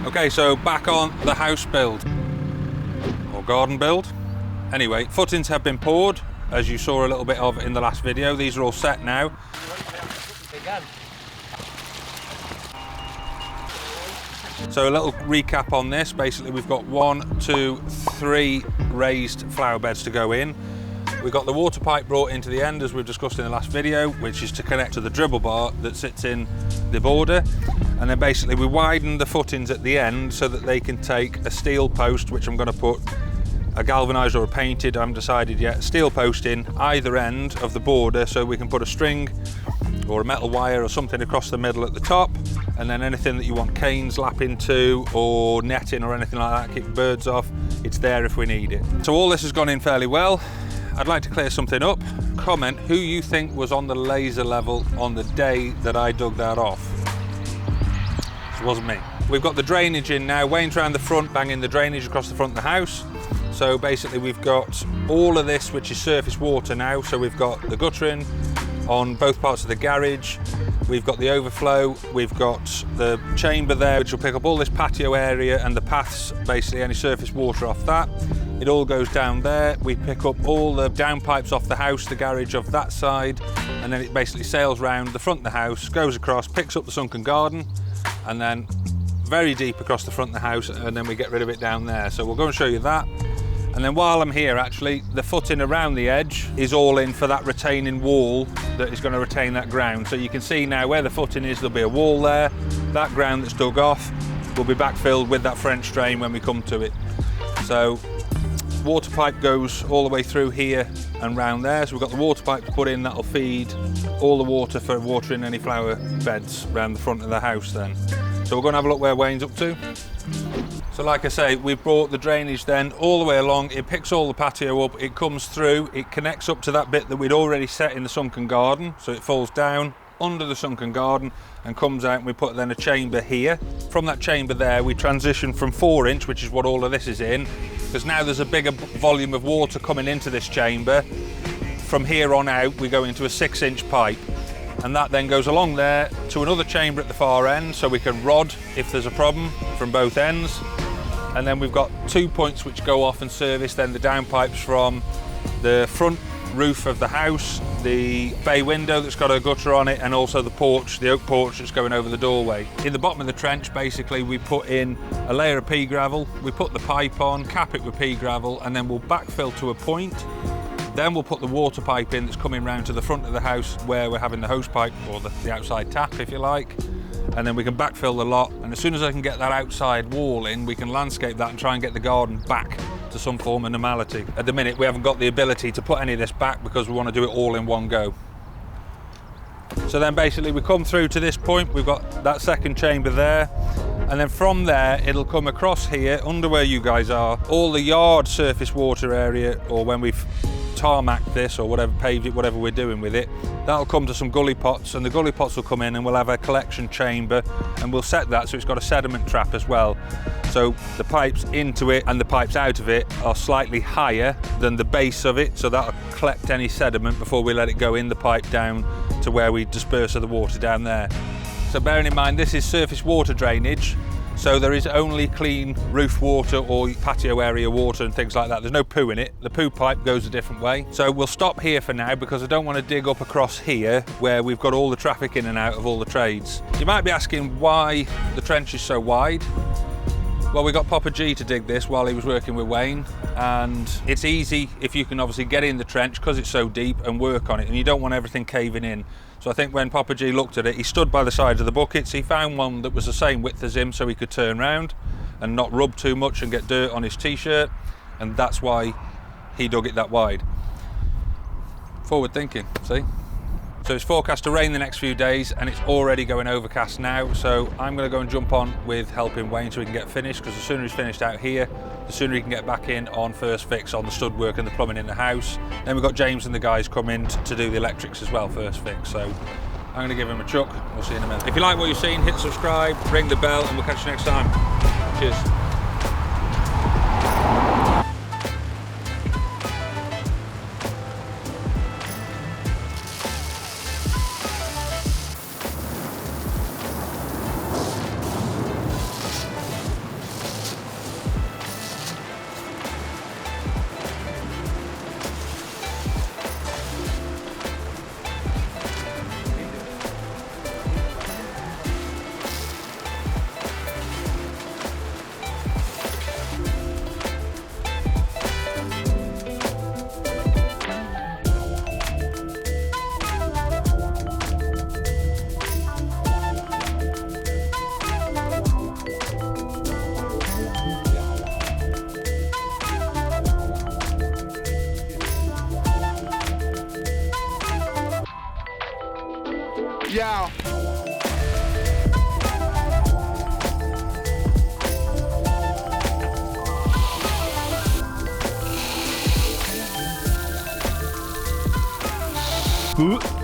Okay, so back on the house build, or garden build. Anyway, footings have been poured, as you saw a little bit of in the last video. These are all set now. So a little recap on this. Basically, we've got 1, 2, 3 raised flower beds to go in. We've got the water pipe brought into the end, as we've discussed in the last video, which is to connect to the dribble bar that sits in the border. And then basically we widen the footings at the end so that they can take a steel post, which I'm going to put a galvanised or a painted, I haven't decided yet, steel post in either end of the border, so we can put a string or a metal wire or something across the middle at the top, and then anything that you want canes lapping to or netting or anything like that, keep birds off, it's there if we need it. So all this has gone in fairly well. I'd like to clear something up. Comment who you think was on the laser level on the day that I dug that off. It wasn't me. We've got the drainage in now. Wayne's around the front banging the drainage across the front of the house. So basically we've got all of this, which is surface water now. So we've got the guttering on both parts of the garage. We've got the overflow. We've got the chamber there, which will pick up all this patio area and the paths, basically any surface water off that. It all goes down there. We pick up all the downpipes off the house, the garage of that side, and then it basically sails round the front of the house, goes across, picks up the sunken garden, and then very deep across the front of the house, and then we get rid of it down there. So we'll go and show you that. And then while I'm here, actually, the footing around the edge is all in for that retaining wall that is going to retain that ground. So you can see now where the footing is, there'll be a wall there. That ground that's dug off will be backfilled with that French drain when we come to it. So water pipe goes all the way through here and round there. So we've got the water pipe to put in, that'll feed all the water for watering any flower beds around the front of the house then. So we're going to have a look where Wayne's up to. So like I say, we've brought the drainage then all the way along. It picks all the patio up, it comes through, it connects up to that bit that we'd already set in the sunken garden. So it falls down under the sunken garden and comes out, and we put then a chamber here. From that chamber there, we transition from 4-inch, which is what all of this is in, because now there's a bigger volume of water coming into this chamber. From here on out, we go into a 6-inch pipe. And that then goes along there to another chamber at the far end, so we can rod if there's a problem from both ends. And then we've got 2 points which go off and service then the downpipes from the front roof of the house, the bay window that's got a gutter on it, and also the porch, the oak porch that's going over the doorway. In the bottom of the trench, basically, we put in a layer of pea gravel, we put the pipe on, cap it with pea gravel, and then we'll backfill to a point. Then we'll put the water pipe in that's coming round to the front of the house where we're having the hose pipe, or the outside tap if you like, and then we can backfill the lot. And as soon as I can get that outside wall in, we can landscape that and try and get the garden back to some form of normality. At the minute we haven't got the ability to put any of this back because we want to do it all in one go. So then basically we come through to this point, we've got that second chamber there, and then from there it'll come across here under where you guys are, all the yard surface water area, or when we've tarmacked this or whatever, paved it, whatever we're doing with it, that'll come to some gully pots, and the gully pots will come in and we'll have a collection chamber, and we'll set that so it's got a sediment trap as well. So the pipes into it and the pipes out of it are slightly higher than the base of it, so that'll collect any sediment before we let it go in the pipe down to where we disperse the water down there. So bearing in mind this is surface water drainage, so there is only clean roof water or patio area water and things like that. There's no poo in it. The poo pipe goes a different way. So we'll stop here for now because I don't want to dig up across here where we've got all the traffic in and out of all the trades. You might be asking why the trench is so wide. Well, we got Papa G to dig this while he was working with Wayne, and it's easy if you can obviously get in the trench because it's so deep and work on it, and you don't want everything caving in. So I think when Papa G looked at it, he stood by the side of the buckets, he found one that was the same width as him so he could turn round and not rub too much and get dirt on his t-shirt, and that's why he dug it that wide. Forward thinking, see? So it's forecast to rain the next few days, and it's already going overcast now, so I'm going to go and jump on with helping Wayne so we can get finished, because the sooner he's finished out here, the sooner he can get back in on first fix on the stud work and the plumbing in the house. Then we've got James and the guys come in to do the electrics as well, first fix. So I'm going to give him a chuck. We'll see you in a minute. If you like what you've seen, hit subscribe, ring the bell, and we'll catch you next time. Cheers. Yeah. Ooh.